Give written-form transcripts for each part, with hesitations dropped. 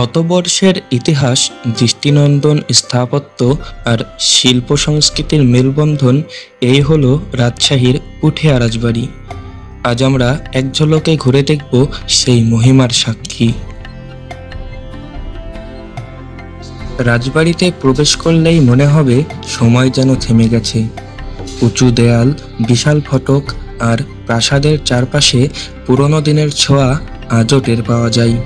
শতবর্ষের ইতিহাস, দৃষ্টিনন্দন স্থাপত্য আর শিল্প সংস্কৃতির মেলবন্ধন এই হলো রাজশাহীর পুঠিয়া রাজবাড়ি। আজ আমরা এক ঝলকে ঘুরে দেখব সেই মহিমার সাক্ষী। রাজবাড়িতে প্রবেশ করলেই মনে হবে সময় যেন থেমে গেছে। উঁচু দেয়াল, বিশাল ফটক আর প্রাসাদের চারপাশে পুরনো দিনের ছোঁয়া আজও টের পাওয়া যায়।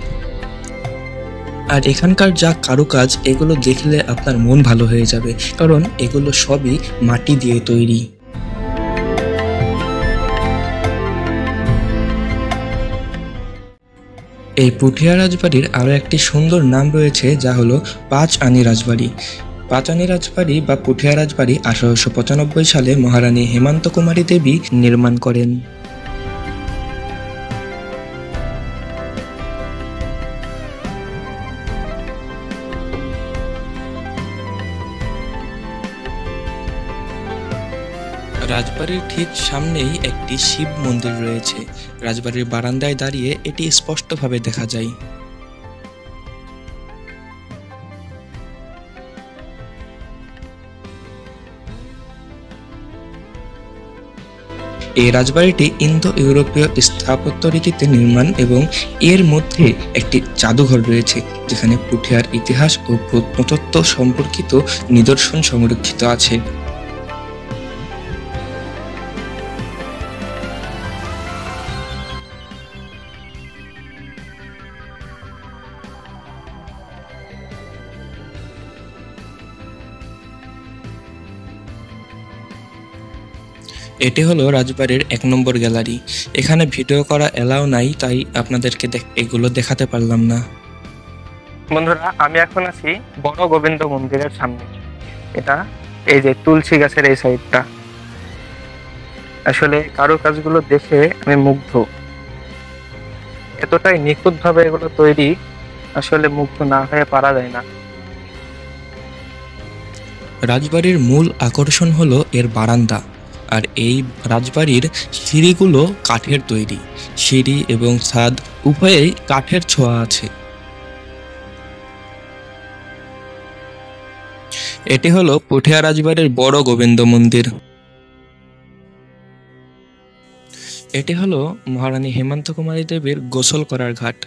আর এখানকার যা কারুকাজ, এগুলো দেখলে আপনার মন ভালো হয়ে যাবে, কারণ এগুলো সবই মাটি দিয়ে তৈরি। এই পুঠিয়া রাজবাড়ির আরও একটি সুন্দর নাম রয়েছে, যা হলো পাঁচ আনি রাজবাড়ি। পাঁচ আনি রাজবাড়ি বা পুঠিয়া রাজবাড়ি 1895 সালে মহারানী হেমন্ত কুমারী দেবী নির্মাণ করেন। রাজবাড়ির ঠিক সামনেই একটি শিব মন্দির রয়েছে। রাজবাড়ির বারান্দায় দাঁড়িয়ে এটি স্পষ্টভাবে দেখা যায়। এই রাজবাড়িটি ইন্দো ইউরোপীয় স্থাপত্য রীতিতে নির্মাণ এবং এর মধ্যে একটি জাদুঘর রয়েছে, যেখানে পুঠিয়ার ইতিহাস ও প্রত্নতত্ত্ব সম্পর্কিত নিদর্শন সংরক্ষিত আছে। এটি হলো রাজবাড়ির 1 নম্বর গ্যালারি। এখানে ভিডিও করা এলাও নাই, তাই আপনাদেরকে এগুলো দেখাতে পারলাম না। বন্ধুরা, আমি এখন আছি বড় গোবিন্দ মন্দিরের সামনে। এটা এই যে তুলসী গাছের এই সাইডটা, আসলে কারুকাজগুলো দেখে আমি মুগ্ধ। এতটাই নিখুঁত ভাবে এগুলো তৈরি, আসলে মুগ্ধ না হয়ে পারা যায় না। রাজবাড়ির মূল আকর্ষণ হলো এর বারান্দা। আর এই রাজবাড়ির সিঁড়িগুলো কাঠের তৈরি। সিঁড়ি এবং ছাদ উভয়েই কাঠের ছোঁয়া আছে। এটি হলো পুঠিয়া রাজবাড়ির বড় গোবিন্দ মন্দির। এটি হলো মহারানী হেমন্ত কুমারী দেবীর গোসল করার ঘাট।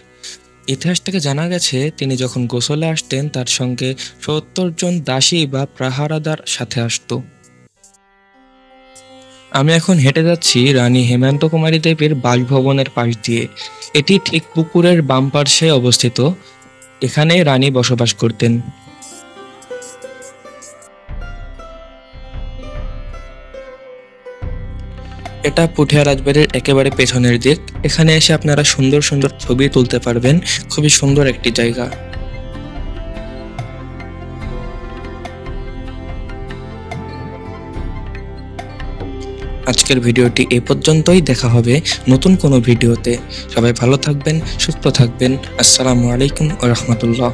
ইতিহাস থেকে জানা গেছে, তিনি যখন গোসলে আসতেন তার সঙ্গে 70 জন দাসী বা প্রহারাদার সাথে আসতো। আমি এখন হেঁটে যাচ্ছি রানী হেমন্ত কুমারী দেবীর বাসভবনের পাশ দিয়ে। এটি ঠিক পুকুরের বাম পার্শ্বে অবস্থিত। এখানে রানী বসবাস করতেন। এটা পুঠিয়া রাজবাড়ির একেবারে পেছনের দিক। এখানে এসে আপনারা সুন্দর সুন্দর ছবি তুলতে পারবেন। খুবই সুন্দর একটি জায়গা। আজকের ভিডিওটি এই পর্যন্তই। দেখা হবে নতুন কোনো ভিডিওতে। সবাই ভালো থাকবেন, সুস্থ থাকবেন। আসসালামু আলাইকুম ওয়া রাহমাতুল্লাহ।